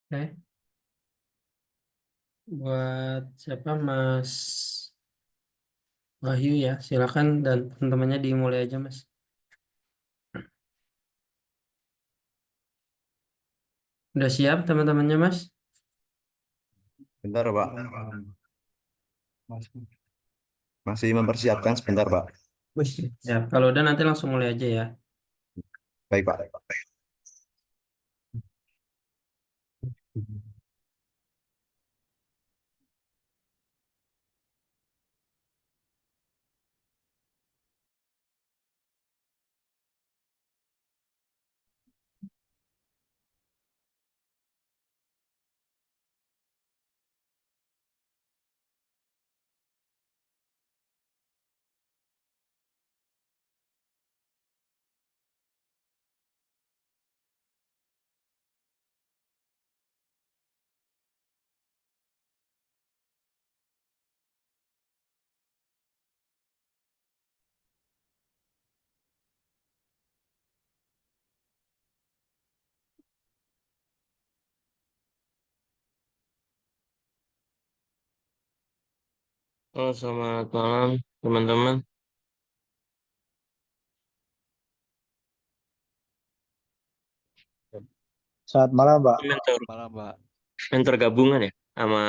Oke, buat siapa Mas Wahyu ya, silakan dan teman-temannya dimulai aja Mas. Udah siap teman-temannya Mas? Bentar, Pak. Masih mempersiapkan sebentar, Pak. Ya, kalau udah nanti langsung mulai aja ya. Baik, Pak. Oh, selamat malam teman-teman. Selamat malam, Pak. Mentor, Malam, Pak. mentor gabungan ya sama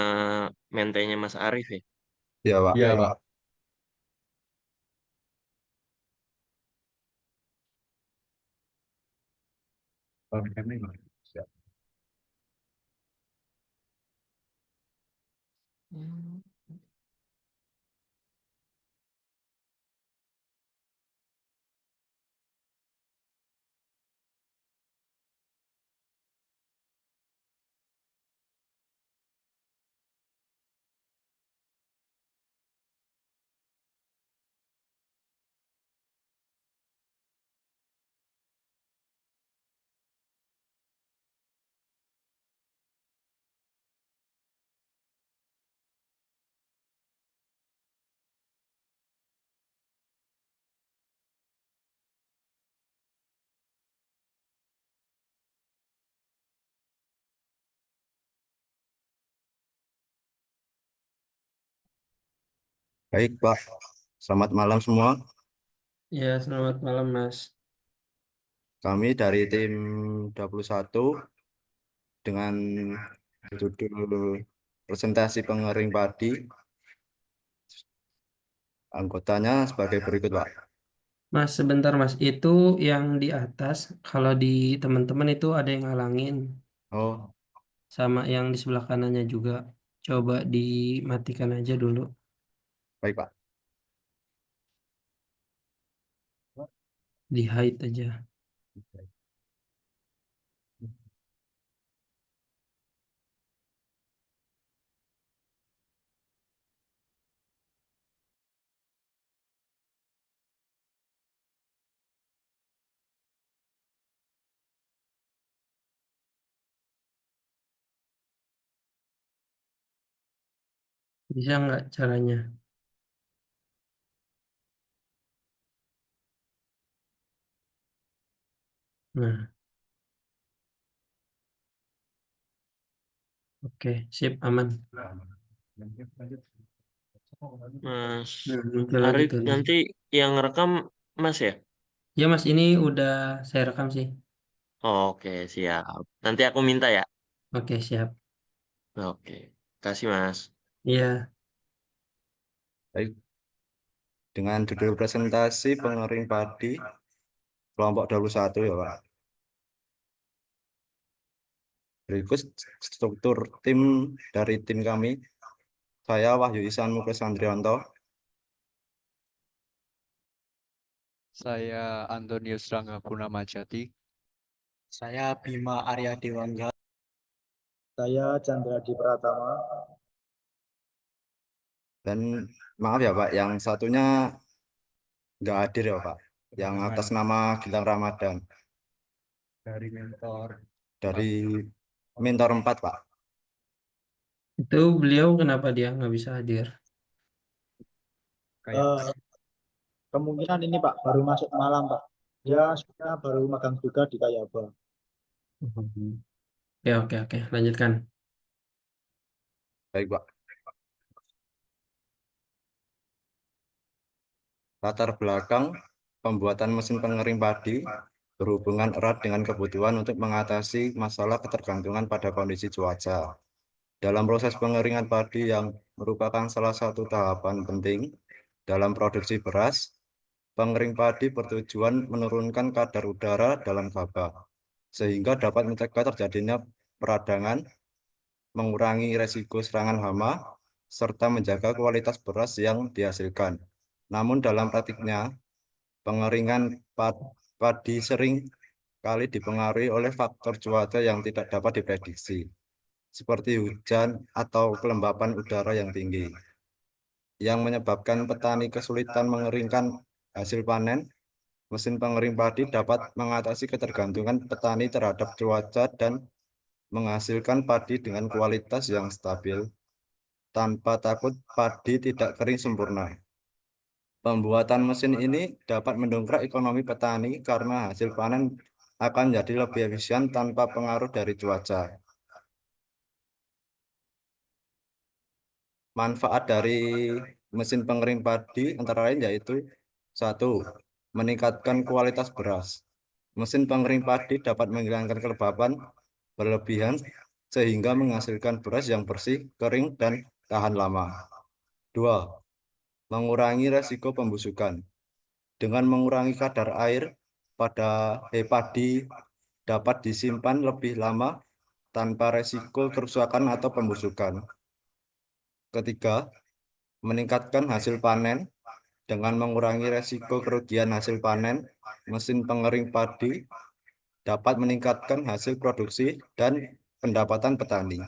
mentenya Mas Arif ya. Ya, Pak. Iya, Pak. Baik, Pak. Selamat malam semua. Ya, selamat malam Mas. Kami dari tim 21 dengan judul presentasi pengering padi. Anggotanya sebagai berikut, Pak. Mas, sebentar Mas. Itu yang di atas, kalau di teman-teman itu ada yang ngalangin. Oh, Sama yang di sebelah kanannya juga. Coba dimatikan aja dulu. baik, Pak. Di hide aja. Bisa nggak caranya? Nah, oke. Sip, aman. Mas Nah, muncul lagi Arif tuh. nanti yang rekam Mas ya? Ya Mas, ini udah saya rekam sih. Oke, siap. Nanti aku minta ya. Oke, siap. Oke, kasih Mas. Iya, Baik. Dengan judul presentasi pengering padi kelompok 21 ya, Pak. Berikut struktur tim dari tim kami. Saya Wahyu Ihsan Muklis Andrianto. Saya Antonius Rangga Purnamajati. Saya Bima Arya Dewangga. Saya Chandra Di Pratama. Dan maaf ya, Pak, yang satunya nggak hadir ya, Pak. Yang atas nama Gilang Ramadan Dari mentor. dari Mentor 4, Pak. itu beliau kenapa dia nggak bisa hadir? Eh, kemungkinan ini, Pak, baru masuk malam, Pak. Dia sebenarnya baru magang juga di Kayaba. Mhm. Ya, oke, oke. Lanjutkan. Baik, Pak. Latar belakang pembuatan mesin pengering padi berhubungan erat dengan kebutuhan untuk mengatasi masalah ketergantungan pada kondisi cuaca. Dalam proses pengeringan padi yang merupakan salah satu tahapan penting dalam produksi beras, pengering padi bertujuan menurunkan kadar udara dalam gabah, sehingga dapat mencegah terjadinya peradangan, mengurangi resiko serangan hama, serta menjaga kualitas beras yang dihasilkan. Namun dalam praktiknya, pengeringan padi sering kali dipengaruhi oleh faktor cuaca yang tidak dapat diprediksi, seperti hujan atau kelembapan udara yang tinggi, yang menyebabkan petani kesulitan mengeringkan hasil panen. Mesin pengering padi dapat mengatasi ketergantungan petani terhadap cuaca dan menghasilkan padi dengan kualitas yang stabil tanpa takut padi tidak kering sempurna. Pembuatan mesin ini dapat mendongkrak ekonomi petani karena hasil panen akan jadi lebih efisien tanpa pengaruh dari cuaca. Manfaat dari mesin pengering padi antara lain yaitu: 1. Meningkatkan kualitas beras. Mesin pengering padi dapat menghilangkan kelembapan berlebihan sehingga menghasilkan beras yang bersih, kering, dan tahan lama. 2. Mengurangi resiko pembusukan. Dengan mengurangi kadar air pada padi dapat disimpan lebih lama tanpa resiko kerusakan atau pembusukan. Ketiga, meningkatkan hasil panen. Dengan mengurangi resiko kerugian hasil panen, mesin pengering padi dapat meningkatkan hasil produksi dan pendapatan petani.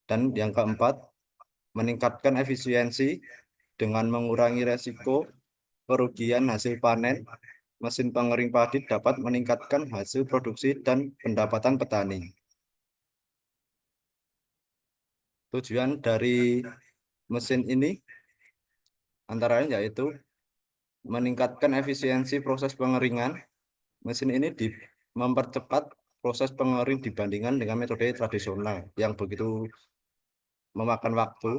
Dan yang keempat, meningkatkan efisiensi. Dengan mengurangi resiko kerugian hasil panen, mesin pengering padi dapat meningkatkan hasil produksi dan pendapatan petani. Tujuan dari mesin ini antara lain yaitu meningkatkan efisiensi proses pengeringan. Mesin ini mempercepat proses pengering dibandingkan dengan metode tradisional yang begitu memakan waktu,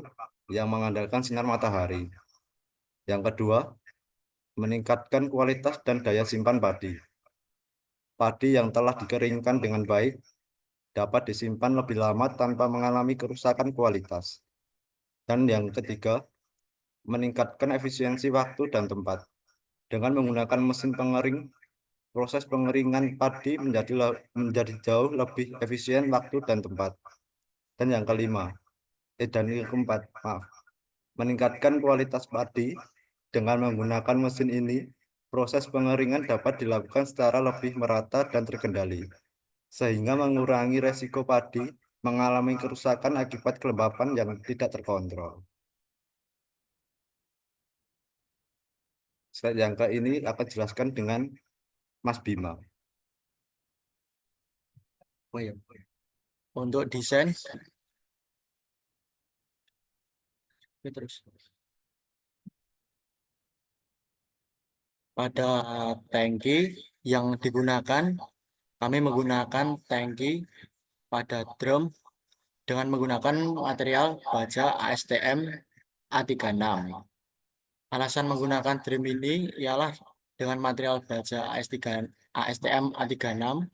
yang mengandalkan sinar matahari. Yang kedua, meningkatkan kualitas dan daya simpan padi. Padi yang telah dikeringkan dengan baik dapat disimpan lebih lama tanpa mengalami kerusakan kualitas. Dan yang ketiga, meningkatkan efisiensi waktu dan tempat. Dengan menggunakan mesin pengering, proses pengeringan padi menjadi jauh lebih efisien waktu dan tempat. Dan yang keempat, meningkatkan kualitas padi. Dengan menggunakan mesin ini, proses pengeringan dapat dilakukan secara lebih merata dan terkendali, sehingga mengurangi resiko padi mengalami kerusakan akibat kelembapan yang tidak terkontrol. Slide yang ke ini akan jelaskan dengan Mas Bima. Oh ya. Untuk desain, terus pada tangki yang digunakan, kami menggunakan tangki pada drum dengan menggunakan material baja ASTM A36. Alasan menggunakan drum ini ialah dengan material baja ASTM A36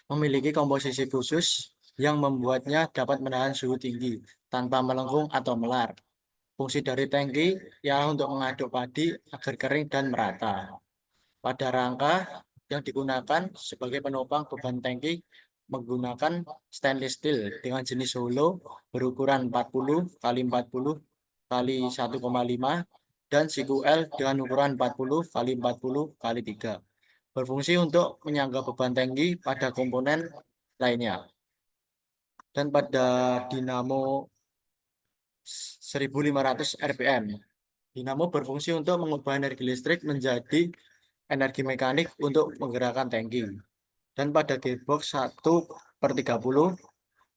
memiliki komposisi khusus yang membuatnya dapat menahan suhu tinggi tanpa melengkung atau melar. Fungsi dari tangki ialah untuk mengaduk padi agar kering dan merata. Pada rangka yang digunakan sebagai penopang beban tangki menggunakan stainless steel dengan jenis hollow berukuran 40 x 40 x 1,5 dan siku L dengan ukuran 40 x 40 x 3. Berfungsi untuk menyangga beban tangki pada komponen lainnya. Dan pada dinamo 1500 rpm. Dinamo berfungsi untuk mengubah energi listrik menjadi energi mekanik untuk menggerakkan tangki. Dan pada gearbox 1/30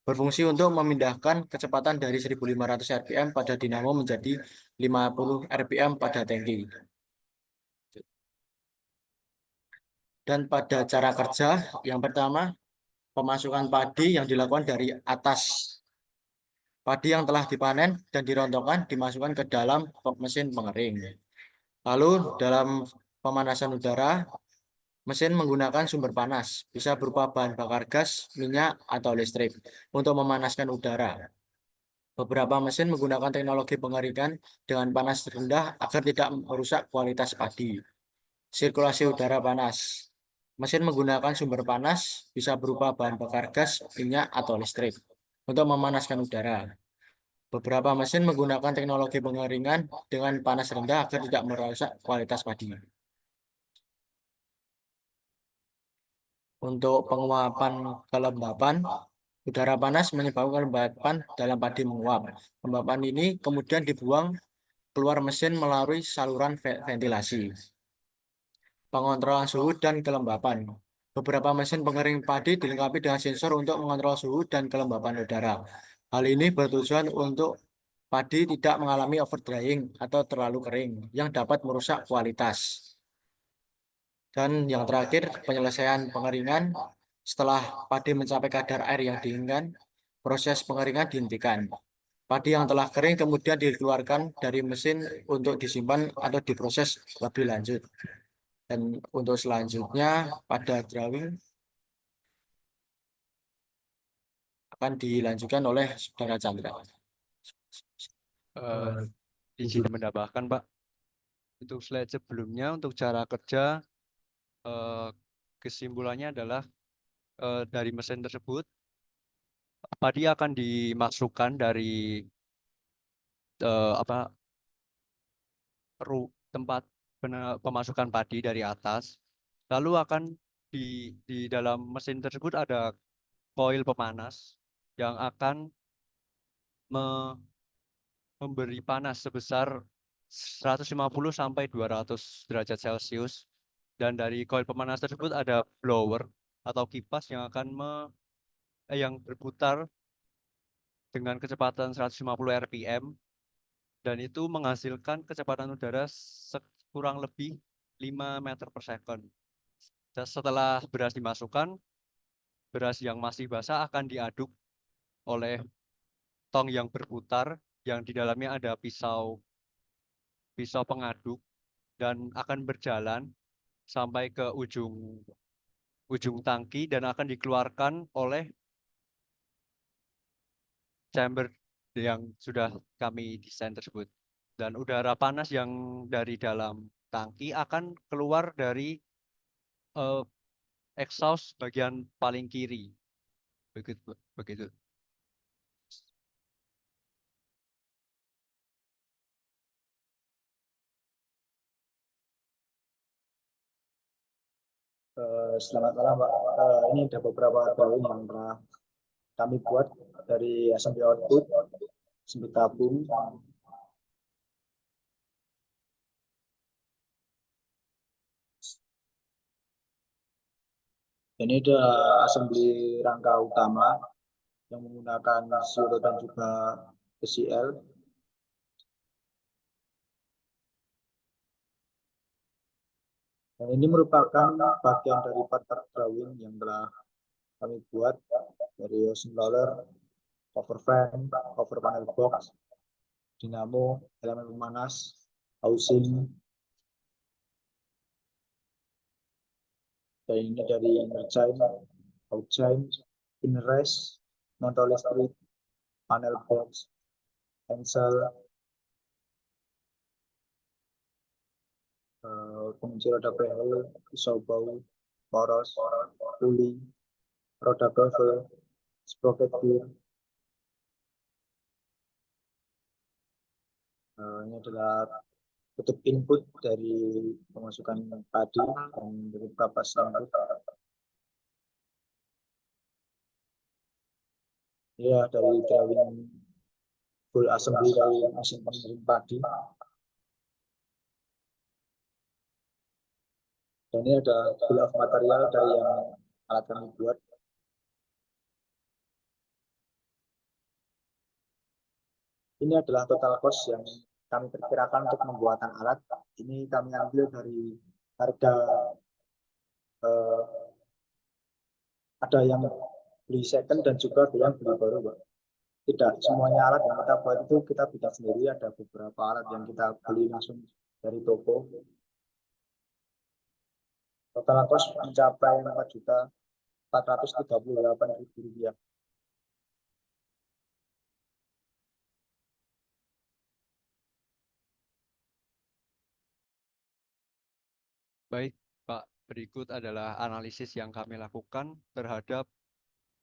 berfungsi untuk memindahkan kecepatan dari 1500 rpm pada dinamo menjadi 50 rpm pada tangki. Dan pada cara kerja, yang pertama, pemasukan padi yang dilakukan dari atas. Padi yang telah dipanen dan dirontokkan dimasukkan ke dalam mesin pengering. Lalu dalam pemanasan udara, mesin menggunakan sumber panas, bisa berupa bahan bakar gas, minyak, atau listrik untuk memanaskan udara. Beberapa mesin menggunakan teknologi pengeringan dengan panas rendah agar tidak merusak kualitas padi. Sirkulasi udara panas. Mesin menggunakan sumber panas, bisa berupa bahan bakar gas, minyak, atau listrik untuk memanaskan udara. Beberapa mesin menggunakan teknologi pengeringan dengan panas rendah agar tidak merusak kualitas padi. Untuk penguapan kelembapan, udara panas menyebabkan kelembapan dalam padi menguap. Kelembapan ini kemudian dibuang keluar mesin melalui saluran ventilasi. Pengontrolan suhu dan kelembapan. Beberapa mesin pengering padi dilengkapi dengan sensor untuk mengontrol suhu dan kelembapan udara. Hal ini bertujuan untuk padi tidak mengalami overdrying atau terlalu kering yang dapat merusak kualitas. Dan yang terakhir, penyelesaian pengeringan. Setelah padi mencapai kadar air yang diinginkan, proses pengeringan dihentikan. Padi yang telah kering kemudian dikeluarkan dari mesin untuk disimpan atau diproses lebih lanjut. Dan untuk selanjutnya, pada drawing akan dilanjutkan oleh Saudara Chandra. Izin menambahkan, Pak. Untuk slide sebelumnya, untuk cara kerja, kesimpulannya adalah dari mesin tersebut, padi akan dimasukkan dari tempat pemasukan padi dari atas, lalu akan di dalam mesin tersebut ada koil pemanas yang akan memberi panas sebesar 150 sampai 200 derajat Celcius, dan dari koil pemanas tersebut ada blower atau kipas yang akan yang berputar dengan kecepatan 150 rpm, dan itu menghasilkan kecepatan udara kurang lebih 5 meter per second. Setelah beras dimasukkan, beras yang masih basah akan diaduk oleh tong yang berputar, yang di dalamnya ada pisau pengaduk, dan akan berjalan sampai ke ujung tangki dan akan dikeluarkan oleh chamber yang sudah kami desain tersebut. Dan udara panas yang dari dalam tangki akan keluar dari exhaust bagian paling kiri. Begitu. Selamat malam, Pak. Ini ada beberapa drawing yang telah kami buat dari assembly output, assembly tabung. Ini ada assembly rangka utama yang menggunakan COTO dan juga PCL. Dan ini merupakan bagian dari part-part drawing yang telah kami buat dari ocean roller, cover fan, cover panel box, dinamo, elemen pemanas, housing. Dan ini dari inner chain, out chain, inner rest, motor listrik, panel box, cancel, penguji roda behel, pisau bau, poros, puli, roda bevel, sprocket gear. Ini adalah tutup input dari pemasukan padi dan beberapa kapas input. Ya, dari drawing full assembly dari mesin pengering padi. Dan ini ada bill of material dari yang alat kami buat. Ini adalah total cost yang kami perkirakan untuk pembuatan alat. Ini kami ambil dari harga ada yang beli second dan juga ada yang beli baru, Pak. Tidak semuanya alat yang kita buat itu kita bikin sendiri, ada beberapa alat yang kita beli langsung dari toko. Total kos mencapai 4.438.000 rupiah. Baik, Pak. Berikut adalah analisis yang kami lakukan terhadap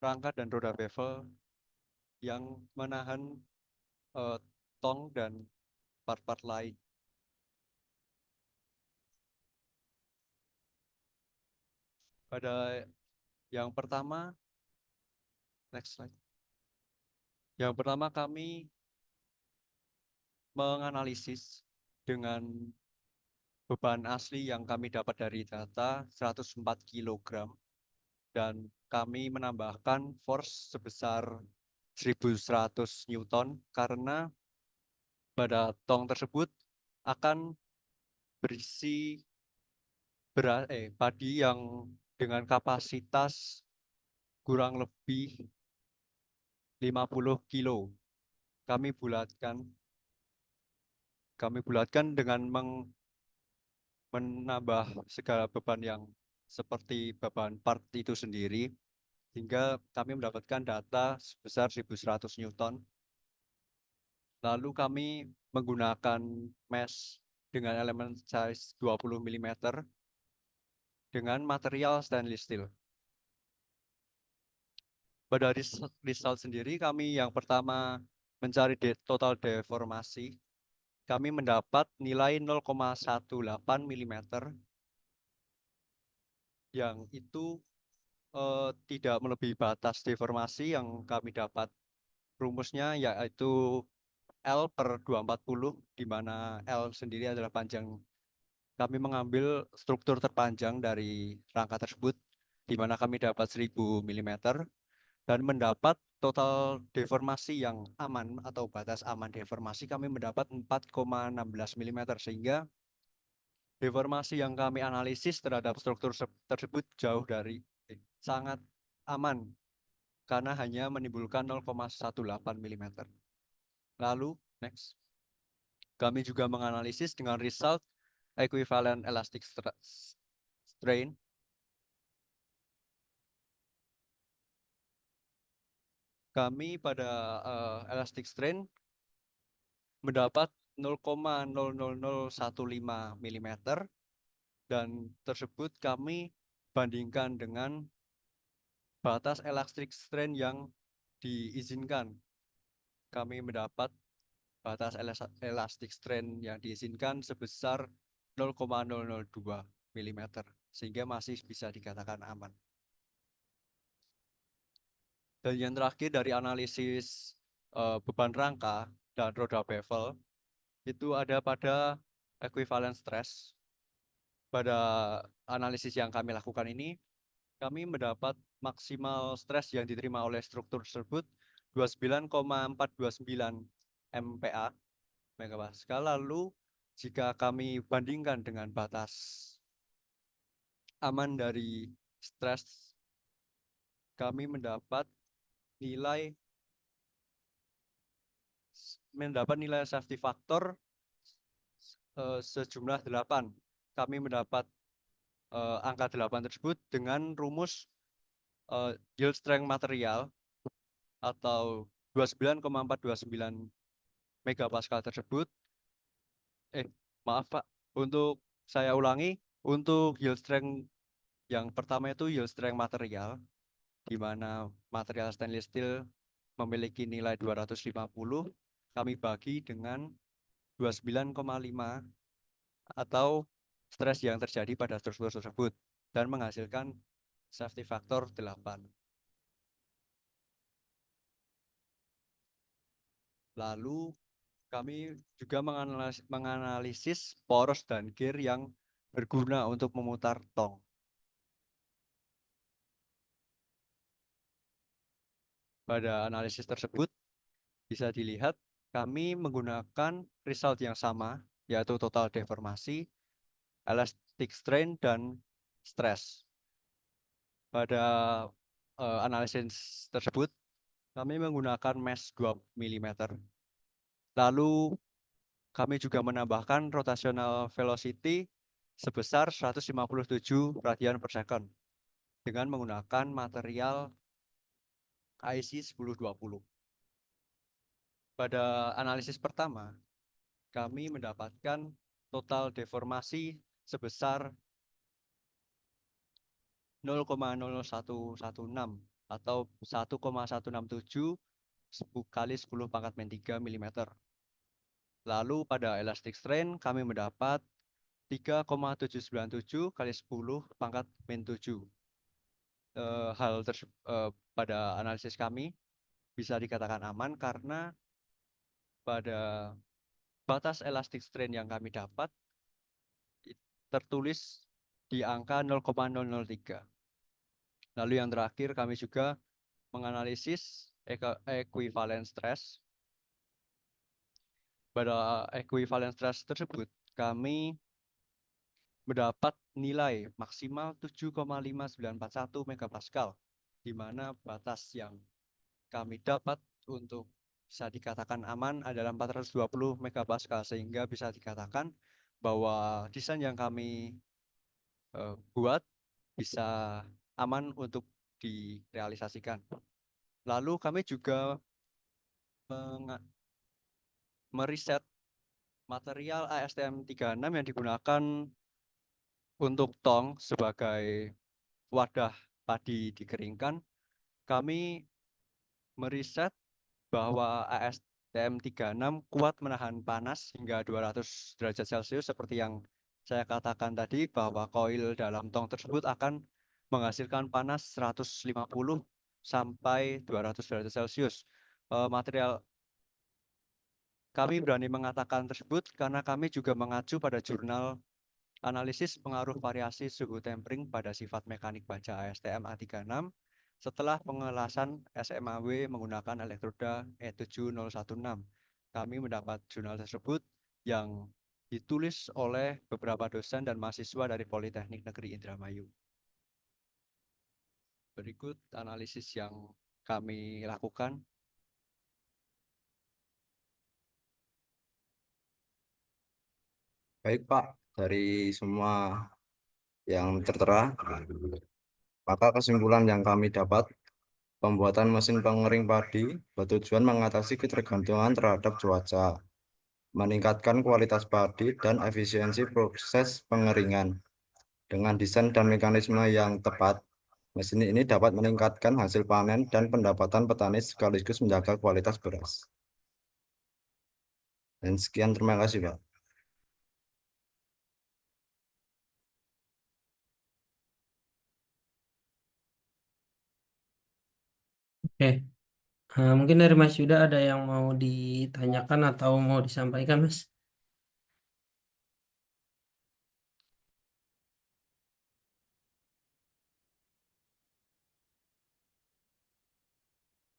rangka dan roda bevel yang menahan tong dan part-part lain. Pada yang pertama, next slide. Yang pertama kami menganalisis dengan beban asli yang kami dapat dari data 104 kg dan kami menambahkan force sebesar 1.100 Newton karena pada tong tersebut akan berisi padi yang dengan kapasitas kurang lebih 50 kilo. Kami bulatkan dengan menambah segala beban yang seperti beban part itu sendiri, hingga kami mendapatkan data sebesar 1.100 Newton. Lalu kami menggunakan mesh dengan elemen size 20 mm dengan material stainless steel. Pada result sendiri kami yang pertama mencari total deformasi. Kami mendapat nilai 0,18 mm yang itu tidak melebihi batas deformasi yang kami dapat. Rumusnya yaitu L per 240, di mana L sendiri adalah panjang. Kami mengambil struktur terpanjang dari rangka tersebut, di mana kami dapat 1000 mm, dan mendapat total deformasi yang aman atau batas aman deformasi kami mendapat 4,16 mm, sehingga deformasi yang kami analisis terhadap struktur tersebut sangat aman karena hanya menimbulkan 0,18 mm. Lalu, next. Kami juga menganalisis dengan result equivalent elastic strain. Kami pada elastic strain mendapat 0,00015 mm dan tersebut kami bandingkan dengan batas elastic strain yang diizinkan. Kami mendapat batas elastic strain yang diizinkan sebesar 0,002 mm, sehingga masih bisa dikatakan aman. Dan yang terakhir dari analisis beban rangka dan roda bevel itu ada pada equivalent stress. Pada analisis yang kami lakukan ini, kami mendapat maksimal stres yang diterima oleh struktur tersebut 29,429 MPa megapascal. Lalu jika kami bandingkan dengan batas aman dari stres, kami mendapat nilai safety factor sejumlah 8. Kami mendapat angka 8 tersebut dengan rumus yield strength material atau 29,429 megapascal tersebut. Maaf Pak, untuk saya ulangi, untuk yield strength yang pertama itu yield strength material, di mana material stainless steel memiliki nilai 250, kami bagi dengan 29,5 atau stres yang terjadi pada struktur tersebut dan menghasilkan safety factor 8. Lalu kami juga menganalisis poros dan gear yang berguna untuk memutar tong. Pada analisis tersebut bisa dilihat kami menggunakan result yang sama, yaitu total deformasi, elastic strain, dan stress. Pada analisis tersebut, kami menggunakan mesh 2 mm. Lalu kami juga menambahkan rotational velocity sebesar 157 radian per second dengan menggunakan material IC 1020. Pada analisis pertama, kami mendapatkan total deformasi sebesar 0,0116 atau 1,167 kali 10 pangkat min 3 mm. Lalu pada elastic strain kami mendapat 3,797 kali 10 pangkat min 7. Pada analisis kami bisa dikatakan aman karena pada batas elastic strain yang kami dapat tertulis di angka 0,003. Lalu yang terakhir kami juga menganalisis equivalent stress. Pada equivalent stress tersebut kami mendapat nilai maksimal 7,5941 megapascal, di mana batas yang kami dapat untuk bisa dikatakan aman adalah 420 megapascal, sehingga bisa dikatakan bahwa desain yang kami buat bisa aman untuk direalisasikan. Lalu kami juga meriset material ASTM36 yang digunakan untuk tong sebagai wadah padi dikeringkan. Kami meriset bahwa ASTM36 kuat menahan panas hingga 200 derajat Celcius seperti yang saya katakan tadi, bahwa koil dalam tong tersebut akan menghasilkan panas 150 sampai 200 derajat Celcius. Material kami berani mengatakan tersebut karena kami juga mengacu pada jurnal analisis pengaruh variasi suhu tempering pada sifat mekanik baja ASTM A36 setelah pengelasan SMAW menggunakan elektroda E7016. Kami mendapat jurnal tersebut yang ditulis oleh beberapa dosen dan mahasiswa dari Politeknik Negeri Indramayu. Berikut analisis yang kami lakukan. Baik Pak, dari semua yang tertera, maka kesimpulan yang kami dapat, pembuatan mesin pengering padi bertujuan mengatasi ketergantungan terhadap cuaca, meningkatkan kualitas padi dan efisiensi proses pengeringan. Dengan desain dan mekanisme yang tepat, mesin ini dapat meningkatkan hasil panen dan pendapatan petani sekaligus menjaga kualitas beras. Dan sekian, terima kasih Pak. Oke. Mungkin dari Mas Yuda ada yang mau ditanyakan atau mau disampaikan, Mas?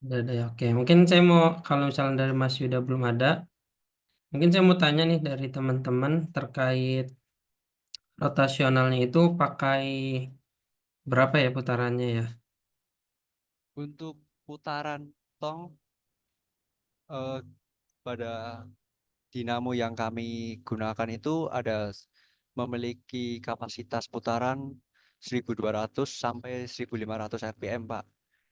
Ada ya. Oke, mungkin saya mau, kalau misalnya dari Mas Yuda belum ada, mungkin saya mau tanya nih dari teman-teman terkait rotasionalnya itu pakai berapa ya putarannya ya? Untuk putaran tong pada dinamo yang kami gunakan itu memiliki kapasitas putaran 1200 sampai 1500 rpm, Pak,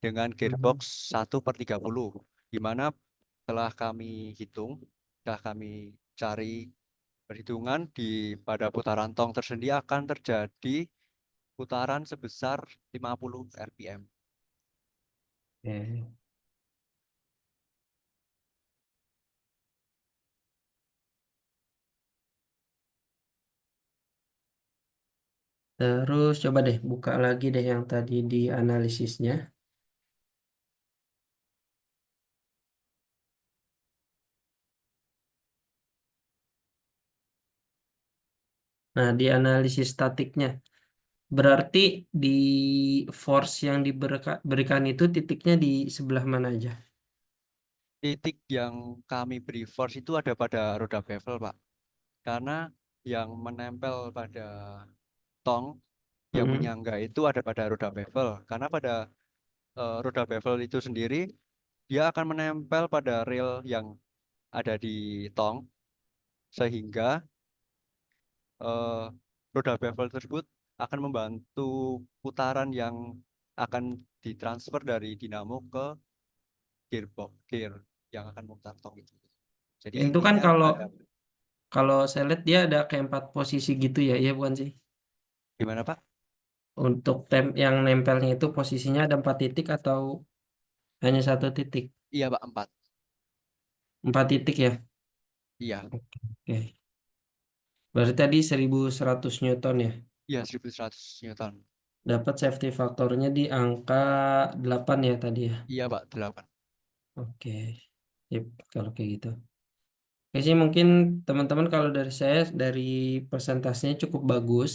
dengan gearbox 1/30, di mana setelah kami cari perhitungan pada putaran tong tersendiri akan terjadi putaran sebesar 50 rpm. Oke. Terus coba deh buka lagi deh yang tadi di analisisnya. Nah, di analisis statiknya, berarti di force yang diberikan itu titiknya di sebelah mana aja? Titik yang kami beri force itu ada pada roda bevel, Pak. Karena yang menempel pada tong yang Mm-mm. menyangga itu ada pada roda bevel. Karena pada roda bevel itu sendiri, dia akan menempel pada rel yang ada di tong, sehingga eh, roda bevel tersebut akan membantu putaran yang akan ditransfer dari dinamo ke gear yang akan memutar tong itu. Jadi Itu kan intinya kalau ada kalau saya lihat dia ada kayak 4 posisi gitu ya, iya bukan sih? gimana Pak? Untuk yang nempelnya itu posisinya ada 4 titik atau hanya 1 titik? Iya Pak, 4. 4 titik ya. Iya, Oke. Berarti tadi 1100 Newton ya. iya 1100 Newton. Dapat safety faktornya di angka 8 ya tadi ya. Iya Pak, 8. Oke. Sip, kalau kayak gitu. Oke sih mungkin teman-teman kalau dari saya dari persentasenya cukup bagus.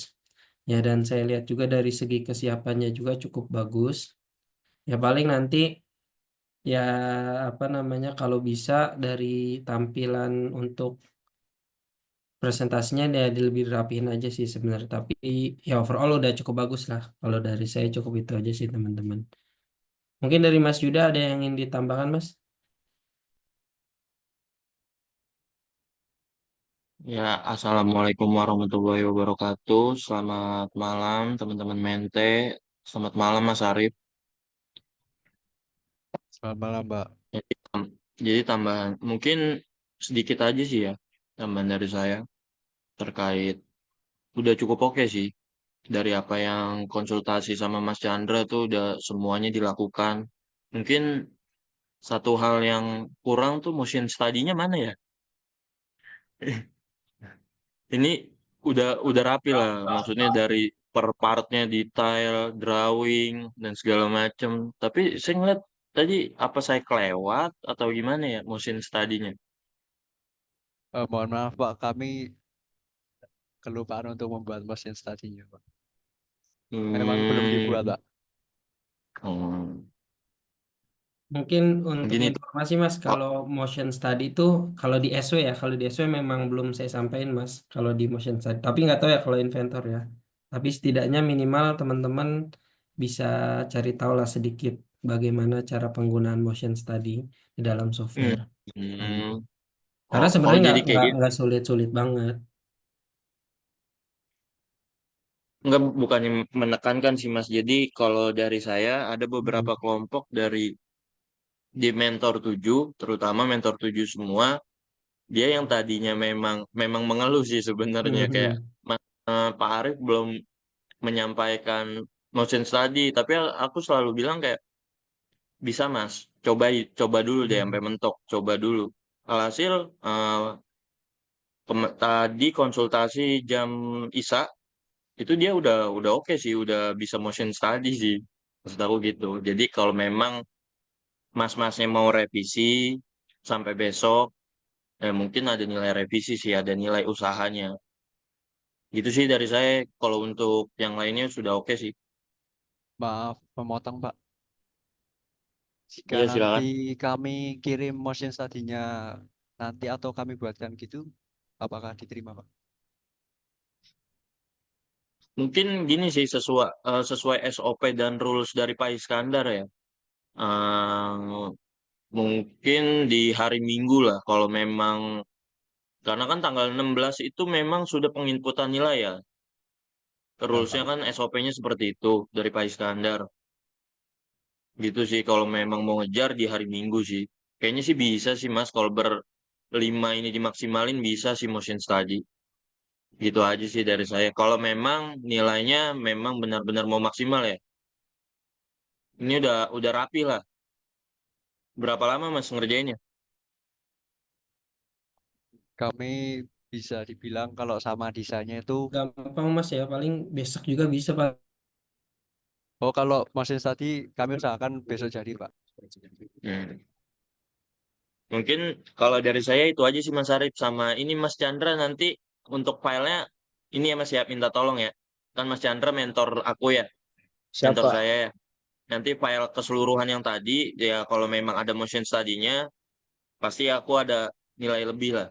Ya dan saya lihat juga dari segi kesiapannya juga cukup bagus. Ya paling nanti ya apa namanya kalau bisa dari tampilan untuk presentasinya dia lebih rapihin aja sih sebenarnya. Tapi ya overall udah cukup bagus lah. Kalau dari saya cukup itu aja sih teman-teman. Mungkin dari Mas Yuda ada yang ingin ditambahkan Mas? Ya, Assalamualaikum warahmatullahi wabarakatuh. Selamat malam, teman-teman Mente. Selamat malam, Mas Arif. Selamat malam Pak. Jadi, jadi tambahan, mungkin sedikit aja sih ya, tambahan dari saya terkait udah cukup oke sih. Dari apa yang konsultasi sama Mas Chandra tuh udah semuanya dilakukan. Mungkin satu hal yang kurang tuh motion study-nya mana ya? Ini udah rapi lah, maksudnya dari per partnya detail, drawing dan segala macem. Tapi saya ngeliat tadi apa saya kelewat atau gimana ya motion study-nya? Mohon maaf Pak, kami kelupaan untuk membuat mesin study-nya Pak. Memang belum dibuat Hmm, Pak. hmm. Mungkin untuk Mungkin itu. informasi Mas, Oh, kalau motion study itu kalau di SW ya, kalau di SW memang belum saya sampaikan Mas, kalau di motion study. Tapi nggak tahu ya kalau inventor ya. Tapi setidaknya minimal teman-teman bisa cari tahu lah sedikit bagaimana cara penggunaan motion study di dalam hmm, software. Hmm. hmm. Karena Oh, sebenarnya jadi kayak gitu. nggak sulit-sulit banget. Enggak, bukannya menekankan sih Mas. Jadi kalau dari saya ada Hmm. beberapa kelompok dari di mentor 7, terutama mentor 7 semua. Dia yang tadinya memang memang mengeluh sih sebenarnya kayak Mhm. Pak Arief belum menyampaikan motion study, tapi aku selalu bilang kayak bisa Mas, coba dulu deh sampai Mhm. mentok, coba dulu. Alhasil tadi konsultasi jam ISA itu dia udah oke sih, udah bisa motion study sih. Maksud aku gitu. Jadi kalau memang mas-masnya mau revisi sampai besok, mungkin ada nilai revisi sih, ada nilai usahanya. Gitu sih dari saya. Kalau untuk yang lainnya sudah oke sih. Maaf memotong Pak. Jika Iya nanti silakan. kami kirim motion study-nya nanti atau kami buatkan gitu, apakah diterima Pak? Mungkin gini sih sesuai SOP dan rules dari Pak Iskandar ya. Eh, Mungkin di hari Minggu lah kalau memang karena kan tanggal 16 itu memang sudah penginputan nilai ya. Ya Rulesnya Pak. kan SOP-nya seperti itu dari Pak Iskandar. Gitu sih kalau memang mau ngejar di hari Minggu sih. Kayaknya sih bisa sih Mas kalau berlima ini dimaksimalin bisa sih motion study. Gitu aja sih dari saya. Kalau memang nilainya memang benar-benar mau maksimal ya. Ini udah rapi lah. Berapa lama Mas ngerjainnya? Kami bisa dibilang kalau sama desainnya itu, Gampang Mas ya, paling besok juga bisa Pak. oh kalau motion study kami usahakan besok jadi Pak. Hmm. Mungkin kalau dari saya itu aja sih Mas Arif sama ini Mas Chandra nanti untuk filenya ini ya Mas ya minta tolong ya. Kan Mas Chandra mentor aku ya, mentor Siapa? saya ya. Nanti file keseluruhan yang tadi ya kalau memang ada motion study-nya pasti aku ada nilai lebih lah.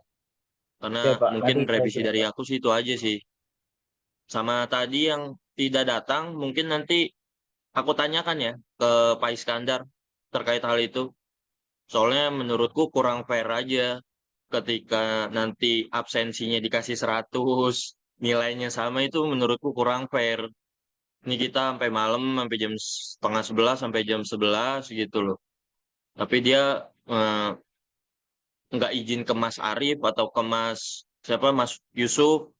Karena Ya Pak, mungkin nanti saya revisi kirim dari Pak. aku sih itu aja sih. Sama tadi yang tidak datang mungkin nanti aku tanyakan ya ke Pak Iskandar terkait hal itu. Soalnya menurutku kurang fair aja ketika nanti absensinya dikasih 100, nilainya sama itu menurutku kurang fair. Ini kita sampai malam, sampai jam setengah 11, sampai jam 11 gitu loh. Tapi dia eh, nggak izin ke Mas Arif atau ke Mas Yusuf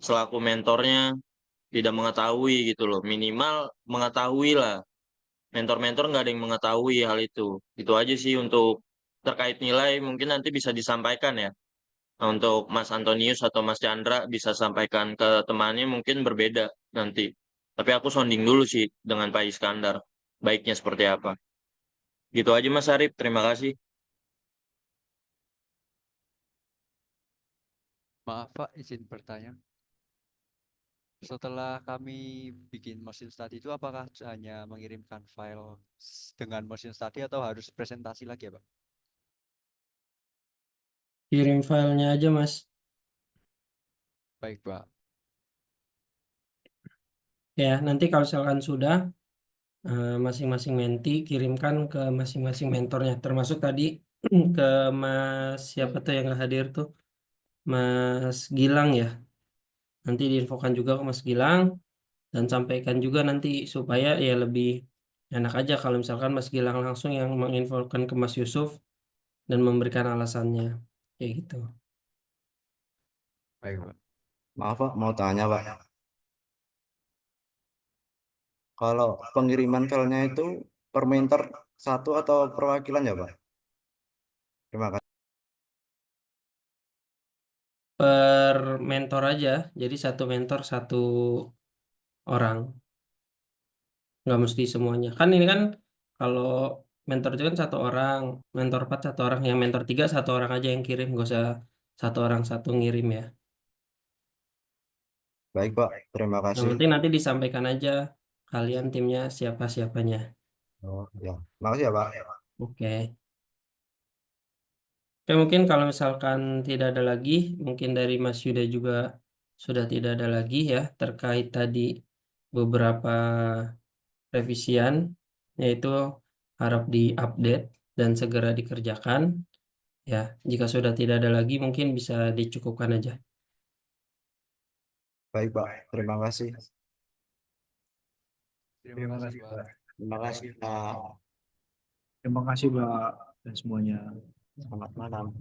selaku mentornya, tidak mengetahui gitu loh. Minimal mengetahui lah. Mentor-mentor nggak ada yang mengetahui hal itu. Itu aja sih untuk terkait nilai mungkin nanti bisa disampaikan ya. Nah, untuk Mas Antonius atau Mas Chandra bisa sampaikan ke temannya mungkin berbeda nanti. Tapi aku sounding dulu sih dengan Pak Iskandar. Baiknya seperti apa. Gitu aja Mas Arif. Terima kasih. Maaf Pak, izin bertanya. Setelah kami bikin motion study itu apakah hanya mengirimkan file dengan motion study atau harus presentasi lagi ya Pak? Kirim filenya aja, Mas. Baik Pak. Ya, nanti kalau misalkan sudah, masing-masing menti kirimkan ke masing-masing mentornya. Termasuk tadi ke Mas siapa tuh yang nggak hadir tuh? Mas Gilang ya. Nanti diinfokan juga ke Mas Gilang dan sampaikan juga nanti supaya ya lebih enak aja kalau misalkan Mas Gilang langsung yang menginfokan ke Mas Yusuf dan memberikan alasannya. Kayak gitu. Baik Pak. Maaf Pak, mau tanya Pak. Kalau pengiriman filenya itu per mentor satu atau perwakilan ya Pak? Terima kasih. Per mentor aja. Jadi satu mentor satu orang. Nggak mesti semuanya. Kan ini kan kalau mentor itu kan satu orang, mentor 4 satu orang, yang mentor 3 satu orang aja yang kirim, nggak usah satu orang satu ngirim ya. Baik Pak, terima Yang kasih. penting nanti disampaikan aja kalian timnya siapa-siapanya. Oh ya, makasih ya Pak. Oke. Oke, mungkin kalau misalkan tidak ada lagi, mungkin dari Mas Yuda juga sudah tidak ada lagi ya terkait tadi beberapa revisian, yaitu harap diupdate dan segera dikerjakan. Ya, jika sudah tidak ada lagi, mungkin bisa dicukupkan aja. Baik Pak, terima kasih. Terima kasih Pak. Terima kasih Pak. Terima kasih Pak dan semuanya. Selamat malam.